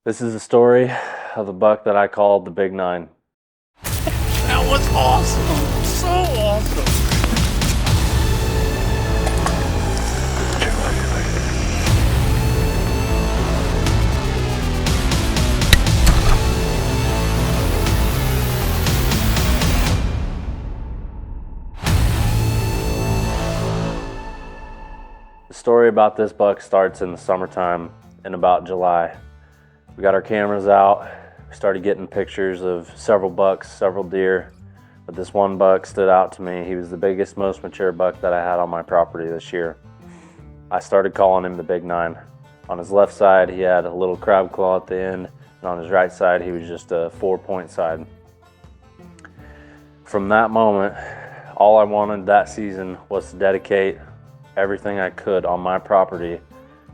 This is the story of a buck that I called the Big Nine. That was awesome. So awesome. The story about this buck starts in the summertime in about July. We got our cameras out. We started getting pictures of several bucks, several deer, but this one buck stood out to me. He was the biggest, most mature buck that I had on my property this year. I started calling him the Big Nine. On his left side, he had a little crab claw at the end, and on his right side, he was just a 4-point side. From that moment, all I wanted that season was to dedicate everything I could on my property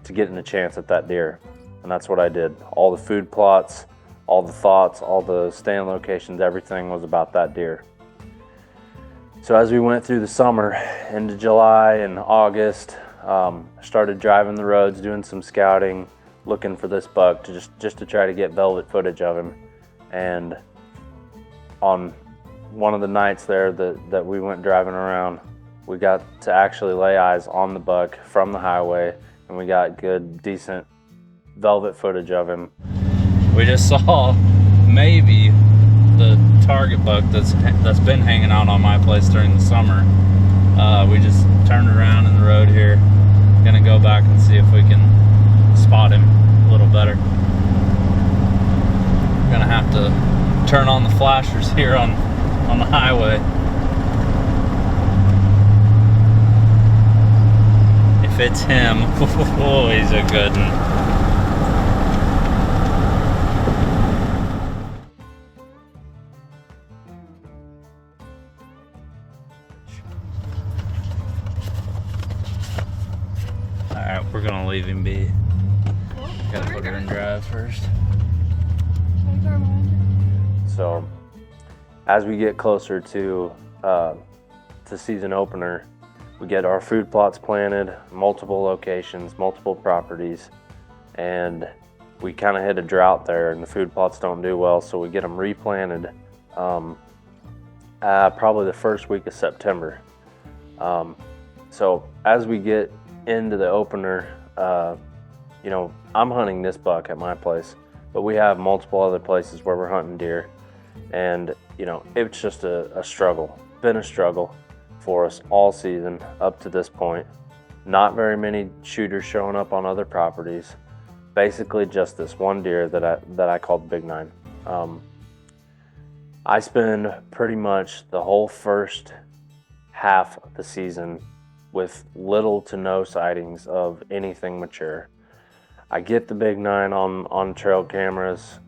to getting a chance at that deer. And that's what I did. All the food plots, all the thoughts, all the stand locations, everything was about that deer. So as we went through the summer into July and August, I started driving the roads, doing some scouting, looking for this buck to just to try to get velvet footage of him. And on one of the nights there that we went driving around, we got to actually lay eyes on the buck from the highway, and we got good, decent velvet footage of him. We just saw maybe the target buck that's been hanging out on my place during the summer. We just turned around in the road here. Gonna go back and see if we can spot him a little better. Gonna have to turn on the flashers here on the highway. If it's him, oh, he's a good one. Alright, we're gonna leave him be. Gotta put her in drive first. So as we get closer to season opener, we get our food plots planted, multiple locations, multiple properties, and we kind of hit a drought there and the food plots don't do well, so we get them replanted probably the first week of September. So as we get into the opener, I'm hunting this buck at my place, but we have multiple other places where we're hunting deer, and it's just a struggle, been a struggle for us all season up to this point. Not very many shooters showing up on other properties. Basically just this one deer that I called Big Nine. I spend pretty much the whole first half of the season with little to no sightings of anything mature. I get the Big Nine on trail cameras,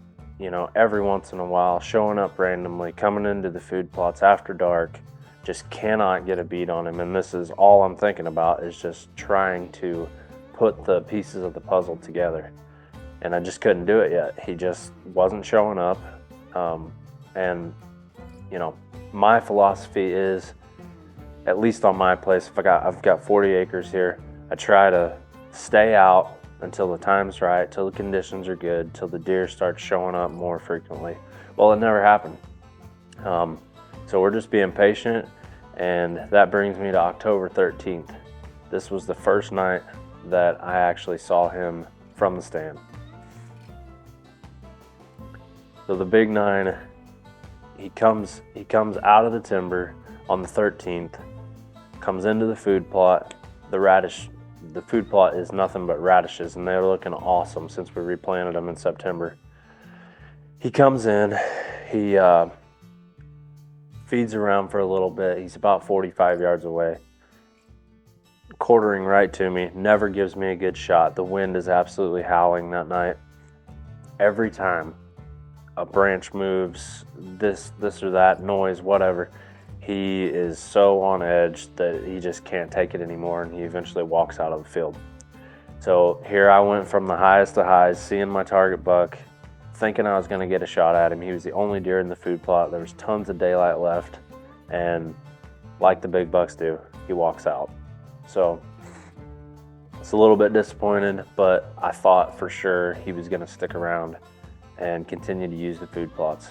every once in a while, showing up randomly, coming into the food plots after dark. Just cannot get a beat on him, and this is all I'm thinking about, is just trying to put the pieces of the puzzle together. And I just couldn't do it yet. He just wasn't showing up. My philosophy is, at least on my place, I've got 40 acres here, I try to stay out until the time's right, till the conditions are good, till the deer start showing up more frequently. Well, it never happened. So we're just being patient, and that brings me to October 13th. This was the first night that I actually saw him from the stand. So the Big Nine, he comes out of the timber on the 13th, comes into the food plot. The food plot is nothing but radishes, and they're looking awesome since we replanted them in September. He comes in, he feeds around for a little bit. He's about 45 yards away, quartering right to me, never gives me a good shot. The wind is absolutely howling that night. Every time a branch moves, this or that noise, whatever, he is so on edge that he just can't take it anymore, and he eventually walks out of the field. So here I went from the highest of highs, seeing my target buck, thinking I was going to get a shot at him. He was the only deer in the food plot. There was tons of daylight left, and like the big bucks do, he walks out. So it's a little bit disappointed, but I thought for sure he was going to stick around and continue to use the food plots.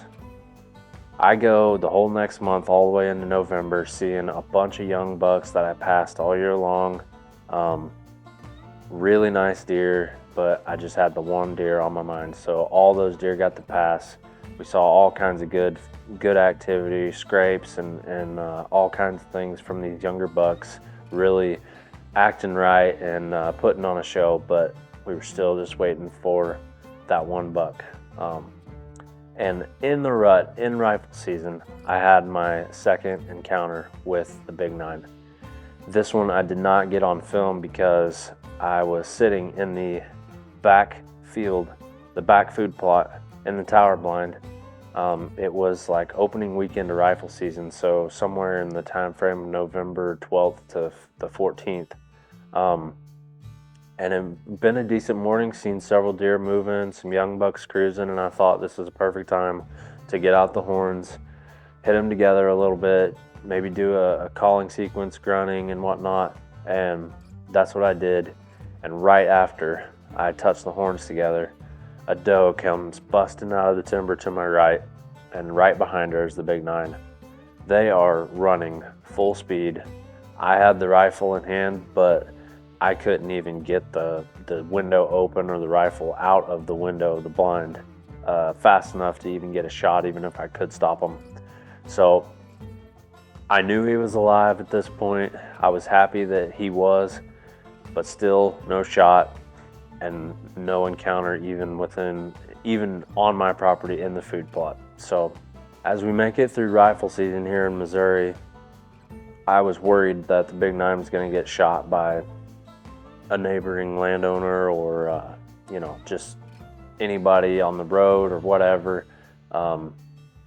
I go the whole next month all the way into November, seeing a bunch of young bucks that I passed all year long. Really nice deer, but I just had the one deer on my mind. So all those deer got to pass. We saw all kinds of good activity, scrapes and all kinds of things from these younger bucks, really acting right and putting on a show, but we were still just waiting for that one buck. And in the rut, in rifle season, I had my second encounter with the big 9. This one I did not get on film because I was sitting in the back field, the back food plot in the tower blind. It was like opening weekend of rifle season, so somewhere in the time frame of November 12th to the 14th. And it had been a decent morning, seen several deer moving, some young bucks cruising, and I thought this was a perfect time to get out the horns, hit them together a little bit, maybe do a calling sequence, grunting and whatnot, and that's what I did. And right after I touched the horns together, a doe comes busting out of the timber to my right, and right behind her is the big 9. They are running full speed. I had the rifle in hand, but I couldn't even get the window open or the rifle out of the window of the blind fast enough to even get a shot, even if I could stop him. So I knew he was alive at this point. I was happy that he was, but still no shot and no encounter even on my property in the food plot. So as we make it through rifle season here in Missouri, I was worried that the big 9 was going to get shot by a neighboring landowner or just anybody on the road or whatever.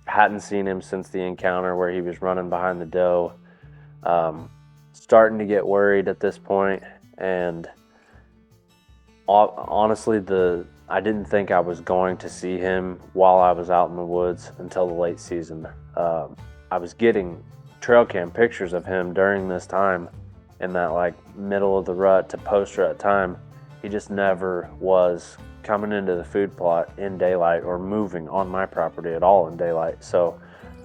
Hadn't seen him since the encounter where he was running behind the doe. Starting to get worried at this point, and honestly, I didn't think I was going to see him while I was out in the woods until the late season. I was getting trail cam pictures of him during this time, in that like middle of the rut to post rut time. He just never was coming into the food plot in daylight or moving on my property at all in daylight. So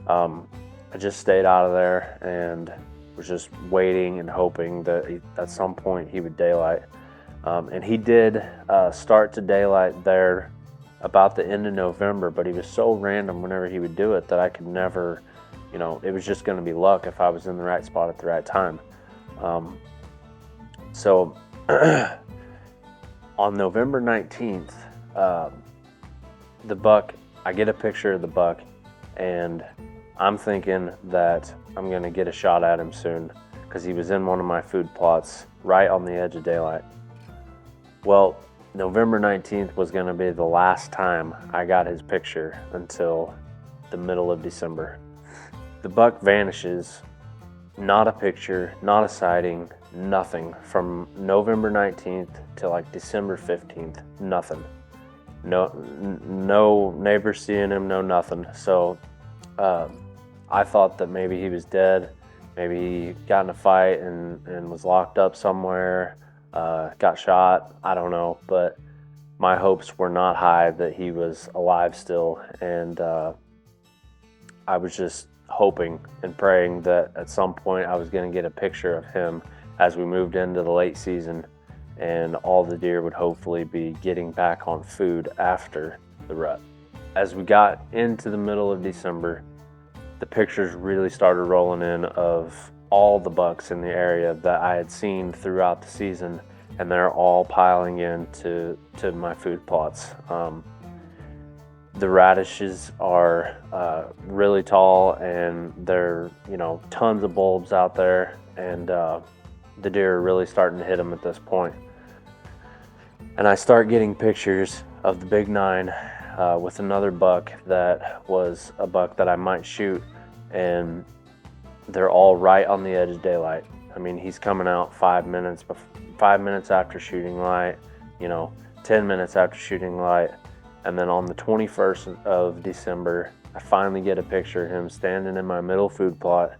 I just stayed out of there and was just waiting and hoping that at some point he would daylight. And he did start to daylight there about the end of November, but he was so random whenever he would do it that I could never, it was just going to be luck if I was in the right spot at the right time. So on November 19th, the buck, I get a picture of the buck, and I'm thinking that I'm going to get a shot at him soon because he was in one of my food plots right on the edge of daylight. Well, November 19th was going to be the last time I got his picture until the middle of December. The buck vanishes. Not a picture, not a sighting, nothing. From November 19th to like December 15th, nothing. No neighbors seeing him, no nothing. So I thought that maybe he was dead. Maybe he got in a fight and was locked up somewhere, got shot, I don't know. But my hopes were not high that he was alive still. And I was just hoping and praying that at some point I was going to get a picture of him as we moved into the late season, and all the deer would hopefully be getting back on food after the rut. As we got into the middle of December, the pictures really started rolling in of all the bucks in the area that I had seen throughout the season, and they're all piling in to my food plots. The radishes are really tall, and there are tons of bulbs out there, and the deer are really starting to hit them at this point. And I start getting pictures of the big 9 with another buck that was a buck that I might shoot, and they're all right on the edge of daylight. I mean, he's coming out 5 minutes after shooting light, 10 minutes after shooting light. And then on the 21st of December, I finally get a picture of him standing in my middle food plot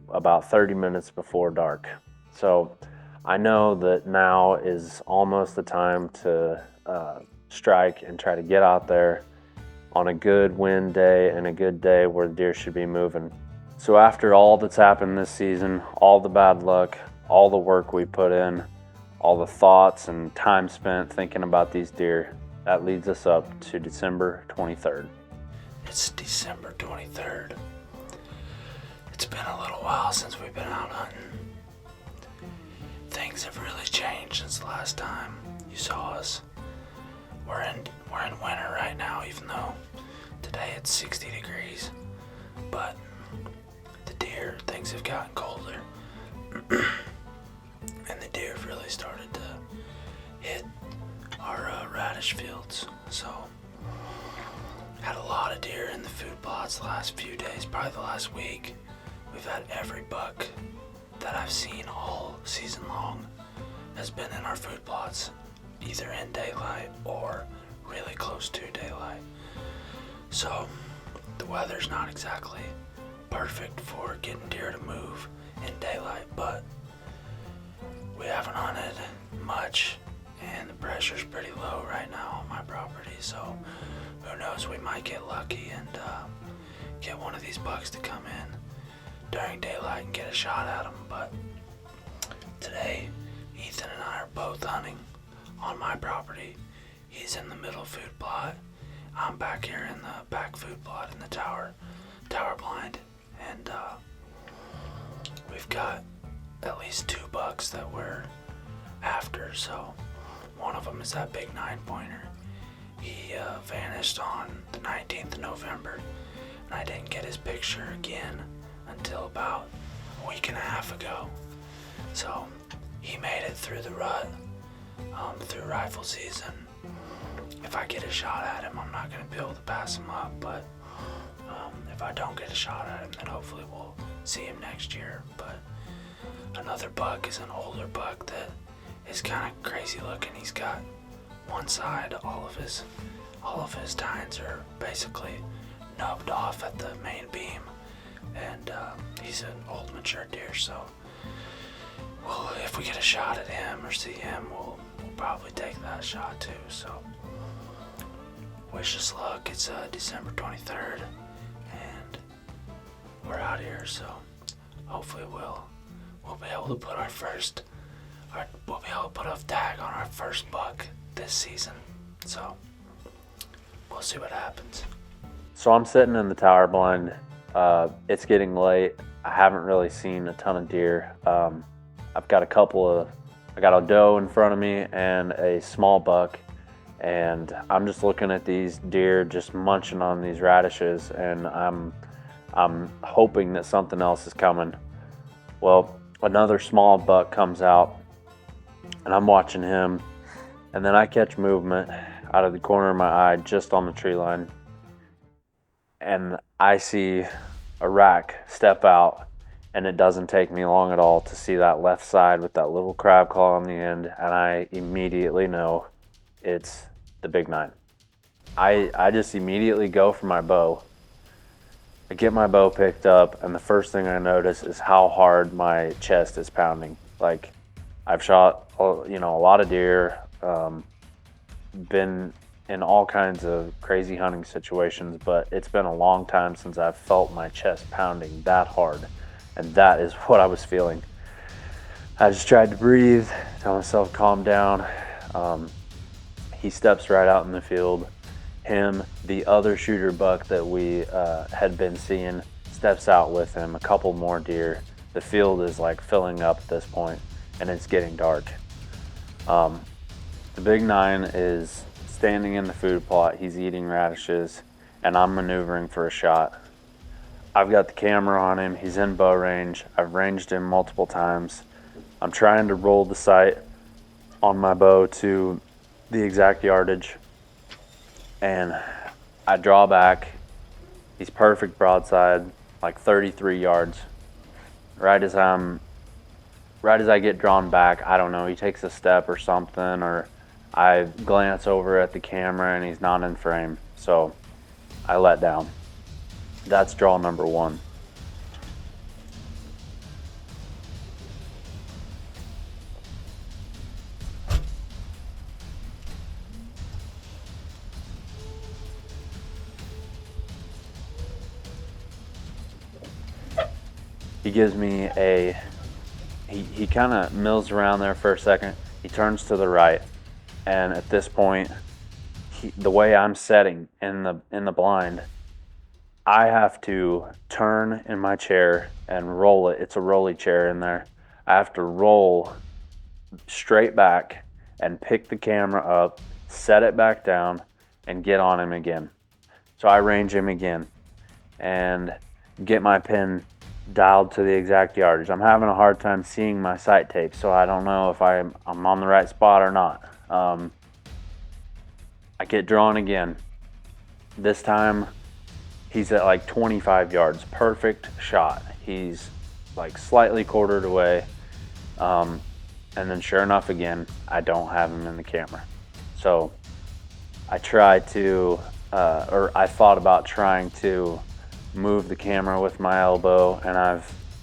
about 30 minutes before dark. So I know that now is almost the time to strike and try to get out there on a good wind day and a good day where the deer should be moving. So after all that's happened this season, all the bad luck, all the work we put in, all the thoughts and time spent thinking about these deer, that leads us up to December 23rd. It's December 23rd. It's been a little while since we've been out hunting. Things have really changed since the last time you saw us. We're in winter right now, even though today it's 60 degrees. But the deer, things have gotten colder. And the deer have really started to hit our radish fields. So, had a lot of deer in the food plots the last few days, probably the last week. We've had every buck that I've seen all season long has been in our food plots, either in daylight or really close to daylight. So the weather's not exactly perfect for getting deer to move in daylight, but we haven't hunted much and the pressure's pretty low right now on my property, so who knows, we might get lucky and get one of these bucks to come in during daylight and get a shot at them. But today Ethan and I are both hunting on my property. He's in the middle food plot. I'm back here in the back food plot in the tower blind, and we've got at least 2 bucks that we're after. So one of them is that big 9-pointer. He vanished on the 19th of November, and I didn't get his picture again until about a week and a half ago. So he made it through the rut, through rifle season. If I get a shot at him, I'm not going to be able to pass him up, but if I don't get a shot at him, then hopefully we'll see him next year. But another buck is an older buck that is kind of crazy looking. He's got one side, all of his tines are basically nubbed off at the main beam, and he's an old mature deer, so if we get a shot at him or see him, we'll probably take that shot too. So wish us luck. It's December 23rd and we're out here, so hopefully we'll be able to put we'll be able to put a tag on our first buck this season. So we'll see what happens. So I'm sitting in the tower blind. It's getting late. I haven't really seen a ton of deer. I got a doe in front of me and a small buck, and I'm just looking at these deer just munching on these radishes, and I'm hoping that something else is coming. Well, another small buck comes out, and I'm watching him, and then I catch movement out of the corner of my eye just on the tree line, and I see a rack step out. And it doesn't take me long at all to see that left side with that little crab claw on the end, and I immediately know it's the big 9. I just immediately go for my bow. I get my bow picked up, and the first thing I notice is how hard my chest is pounding. Like, I've shot, a lot of deer, been in all kinds of crazy hunting situations, but it's been a long time since I've felt my chest pounding that hard. And that is what I was feeling. I just tried to breathe, tell myself calm down. He steps right out in the field. The other shooter buck that we had been seeing, steps out with him, a couple more deer. The field is like filling up at this point, and it's getting dark. The big 9 is standing in the food plot. He's eating radishes, and I'm maneuvering for a shot. I've got the camera on him. He's in bow range. I've ranged him multiple times. I'm trying to roll the sight on my bow to the exact yardage, and I draw back. He's perfect broadside, like 33 yards. Right as I get drawn back, I don't know, he takes a step or something, or I glance over at the camera and he's not in frame, so I let down. That's draw number 1. He gives me he kind of mills around there for a second. He turns to the right, and at this point, the way I'm setting in the blind, I have to turn in my chair and roll it. It's a rolly chair in there. I have to roll straight back and pick the camera up, set it back down, and get on him again. So I range him again and get my pin dialed to the exact yardage. I'm having a hard time seeing my sight tape, so I don't know if I'm on the right spot or not. I get drawn again. This time he's at like 25 yards. Perfect shot. He's like slightly quartered away. And then sure enough, again, I don't have him in the camera. So I tried to, or I thought about trying to move the camera with my elbow, and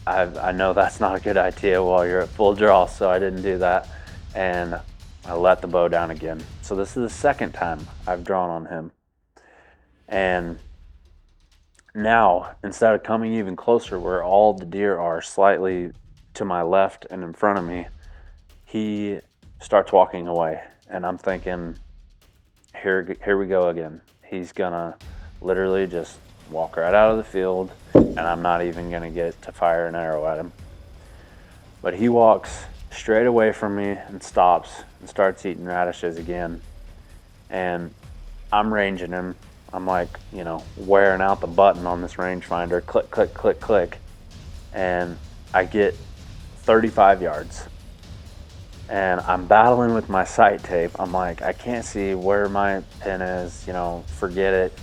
I know that's not a good idea while you're at full draw, so I didn't do that. And I let the bow down again. So this is the second time I've drawn on him. And now, instead of coming even closer where all the deer are slightly to my left and in front of me, he starts walking away. And I'm thinking, here we go again. He's gonna literally just walk right out of the field, and I'm not even gonna get to fire an arrow at him. But he walks straight away from me and stops and starts eating radishes again. And I'm ranging him. I'm like, wearing out the button on this rangefinder, click, click, click, click. And I get 35 yards. And I'm battling with my sight tape. I'm like, I can't see where my pin is, forget it.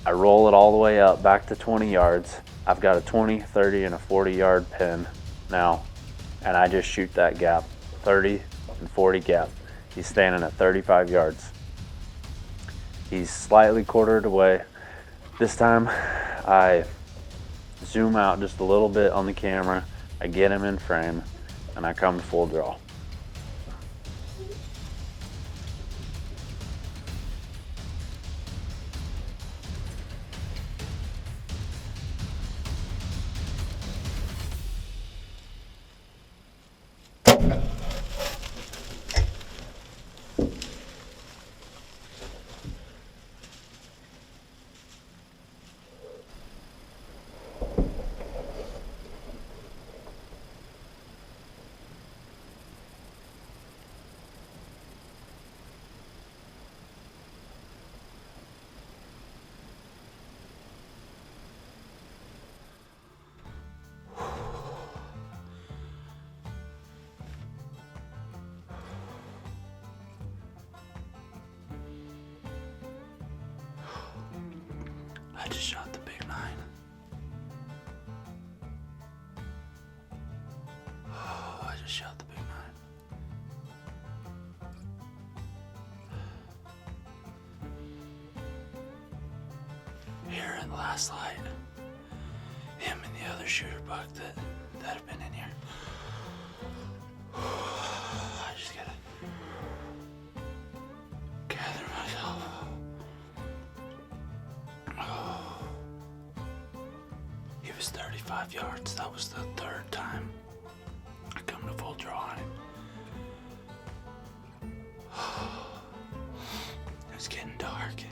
I roll it all the way up back to 20 yards. I've got a 20, 30, and a 40-yard pin now. And I just shoot that gap, 30 and 40 gap. He's standing at 35 yards. He's slightly quartered away. This time I zoom out just a little bit on the camera. I get him in frame, and I come to full draw. I just shot the big 9. Oh, I just shot the big 9. Here at last light, him and the other shooter buck that have been in here. I just gotta gather myself. He was 35 yards. That was the third time I come to full draw on him. It was getting dark.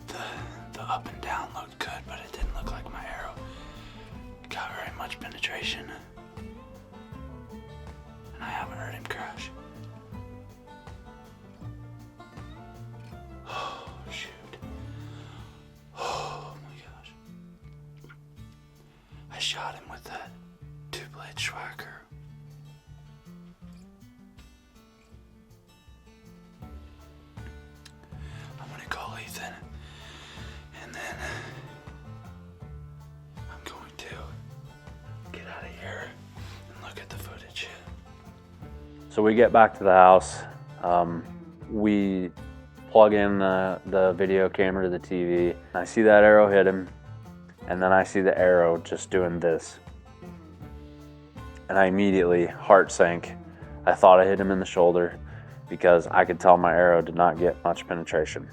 The up and down looked good, but it didn't look like my arrow got very much penetration. And I haven't heard him crash. Oh, shoot. Oh my gosh. I shot him with that 2-blade Schwacker. I'm gonna call Ethan, and then I'm going to get out of here and look at the footage. So we get back to the house. We plug in the video camera to the TV. I see that arrow hit him, and then I see the arrow just doing this. And I immediately, heart sank. I thought I hit him in the shoulder because I could tell my arrow did not get much penetration.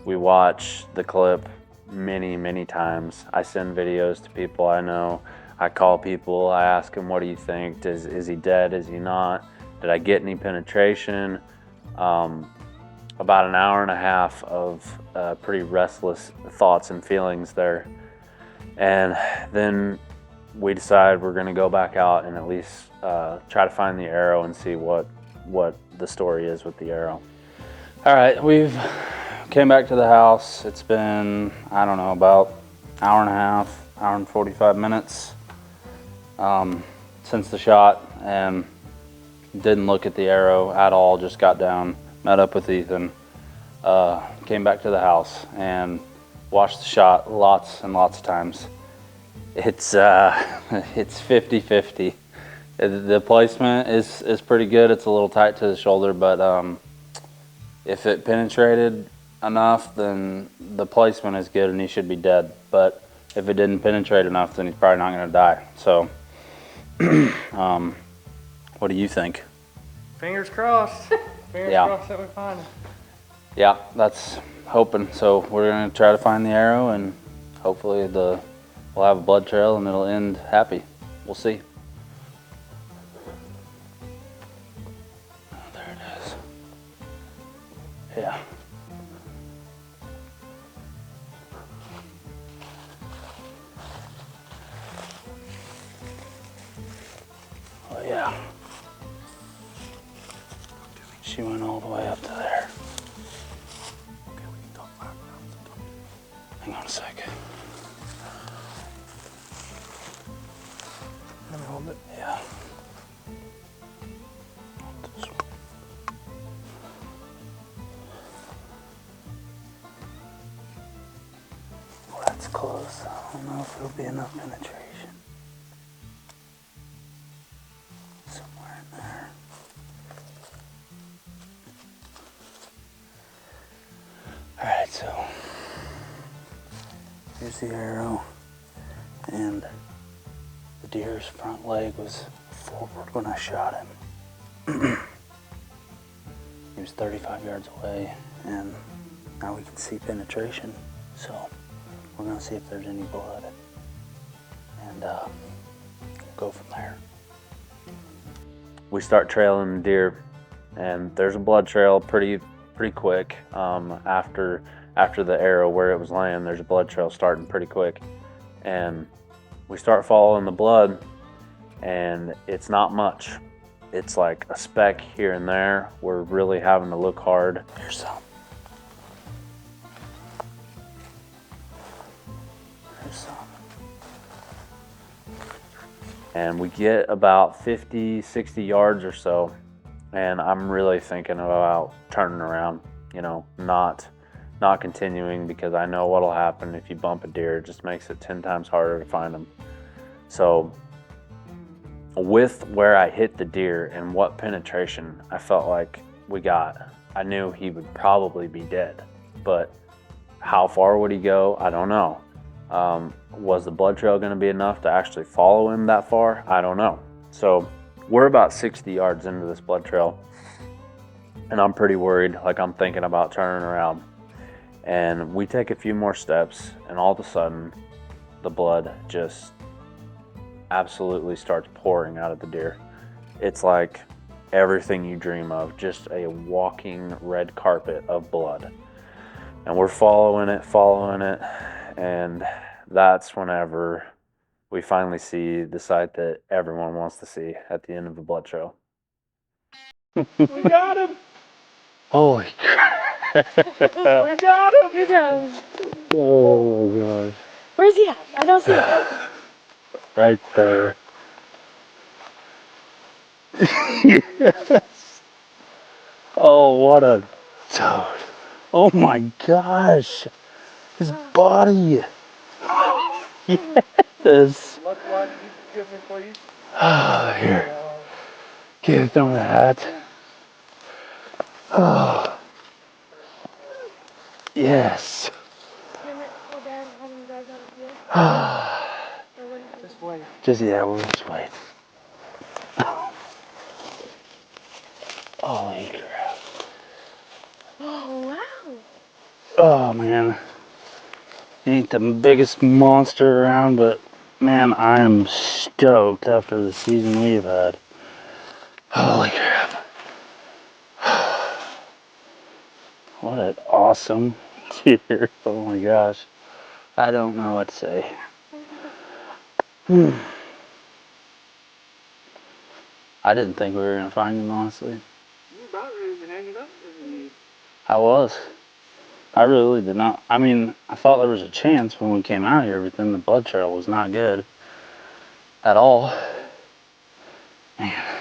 We watch the clip many times. I send videos to people I know. I call people, I ask them, what do you think? Is he dead? Is he not? Did I get any penetration? About an hour and a half of pretty restless thoughts and feelings there. And then we decided we're gonna go back out and at least try to find the arrow and see what the story is with the arrow. All right, we've came back to the house. It's been, I don't know, about hour and a half, hour and 45 minutes since the shot, and didn't look at the arrow at all. Just got down, met up with Ethan, came back to the house and watched the shot lots and lots of times. It's 50-50. The placement is pretty good. It's a little tight to the shoulder, but if it penetrated enough, then the placement is good and he should be dead. But if it didn't penetrate enough, then he's probably not going to die. So, what do you think? Fingers crossed. Fingers crossed that we find him. Yeah, that's hoping. So we're going to try to find the arrow, and hopefully we'll have a blood trail and it'll end happy. We'll see. Oh, there it is. Yeah. Oh yeah. She went all the way up to there. Okay, we can talk about it now. Hang on a sec. Let me hold it. Yeah. Well, that's close. I don't know if it'll be enough penetration. Somewhere in there. Alright, so here's the arrow, and the deer's front leg was forward when I shot him. He was 35 yards away, and now we can see penetration. So we're gonna see if there's any blood, and we'll go from there. We start trailing the deer, and there's a blood trail pretty quick. After the arrow where it was laying, there's a blood trail starting pretty quick, and we start following the blood, and it's not much. It's like a speck here and there. We're really having to look hard. Here's some. There's some. And we get about 50, 60 yards or so, and I'm really thinking about turning around, you know, not continuing, because I know what'll happen if you bump a deer. It just makes it 10 times harder to find them. So with where I hit the deer and what penetration I felt like we got, I knew he would probably be dead. But how far would he go? I don't know. Was the blood trail going to be enough to actually follow him that far? I don't know. So we're about 60 yards into this blood trail, and I'm pretty worried. Like, I'm thinking about turning around, and we take a few more steps, and all of a sudden the blood just absolutely starts pouring out of the deer. It's like everything you dream of, just a walking red carpet of blood. And we're following it, and that's whenever we finally see the sight that everyone wants to see at the end of the blood trail. We got him! Holy crap! We got him! Here goes. Oh gosh. Where's he at? I don't see him. Right there. Yes. Oh, what a toad. Oh my gosh. His body. Yes. Look what you give me, please. Oh, here. Give them that. Oh. Yes. Just wait. We'll just wait. Holy crap. Oh, wow. Oh, man. He ain't the biggest monster around, but man, I am stoked after the season we've had. Holy crap. What an awesome deer. Oh my gosh. I don't know what to say. I didn't think we were going to find him, honestly. I was. I really did not. I mean, I thought there was a chance when we came out here, but then the blood trail was not good at all. Man.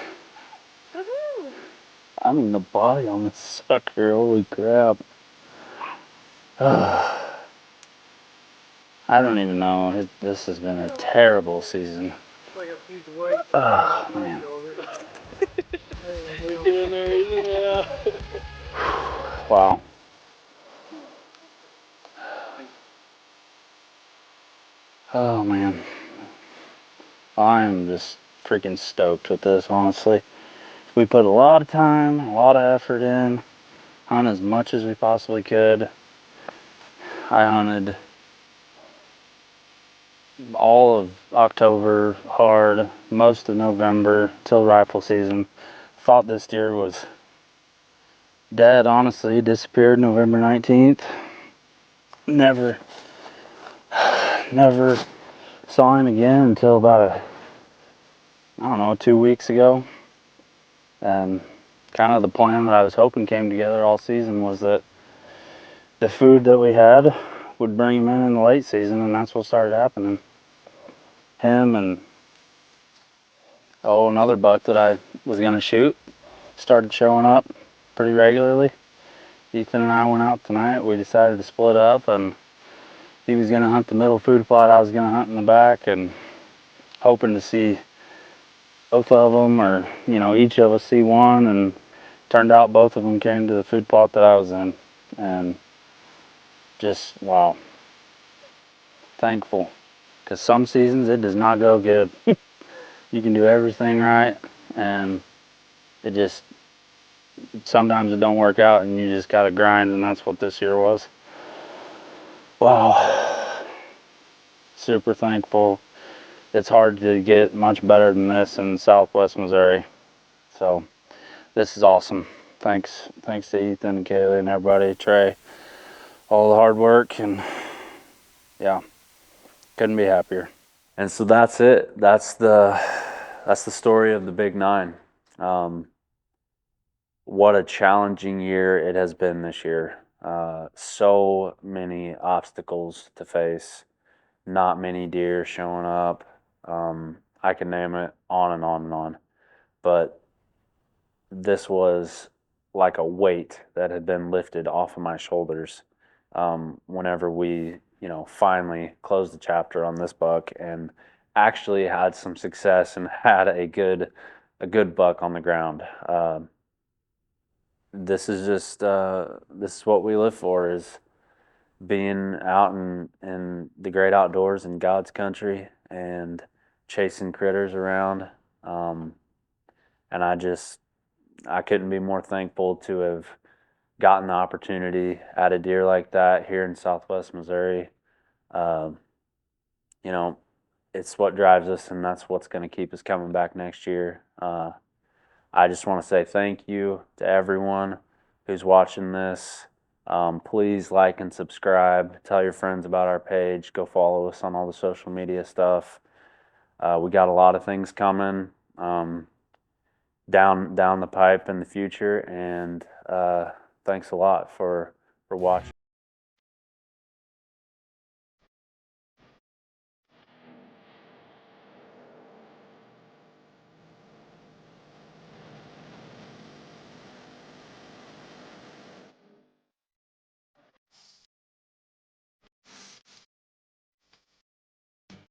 I mean, the body on this sucker, holy crap. I don't even know. This has been a terrible season. Oh, man. Wow. Oh, man. I am just freaking stoked with this, honestly. We put a lot of time, a lot of effort in, hunt as much as we possibly could. I hunted all of October hard, most of November till rifle season. Thought this deer was dead, honestly. He disappeared November 19th. Never saw him again until about I don't know, 2 weeks ago. And kind of the plan that I was hoping came together all season was that the food that we had would bring him in the late season, and that's what started happening. Him and another buck that I was gonna shoot started showing up pretty regularly. Ethan and I went out tonight. We decided to split up, and he was gonna hunt the middle food plot. I was gonna hunt in the back, and hoping to see both of them, or each of us see one. And turned out both of them came to the food plot that I was in, and just wow, thankful. Because some seasons it does not go good. You can do everything right, and it just sometimes it don't work out, and you just gotta grind, and that's what this year was. Wow, super thankful. It's hard to get much better than this in Southwest Missouri, so this is awesome. Thanks to Ethan and Kaylee and everybody, Trey, all the hard work, and yeah, couldn't be happier. And so that's it. That's the story of the Big Nine. What a challenging year it has been this year. So many obstacles to face. Not many deer showing up. I can name it on and on and on. But this was like a weight that had been lifted off of my shoulders whenever we, finally closed the chapter on this buck and actually had some success and had a good buck on the ground. This is just this is what we live for, is being out in the great outdoors in God's country and chasing critters around. And I couldn't be more thankful to have gotten the opportunity at a deer like that here in Southwest Missouri. It's what drives us, and that's what's going to keep us coming back next year. I just want to say thank you to everyone who's watching this. Please like and subscribe. Tell your friends about our page. Go follow us on all the social media stuff. We got a lot of things coming down the pipe in the future, and thanks a lot for watching.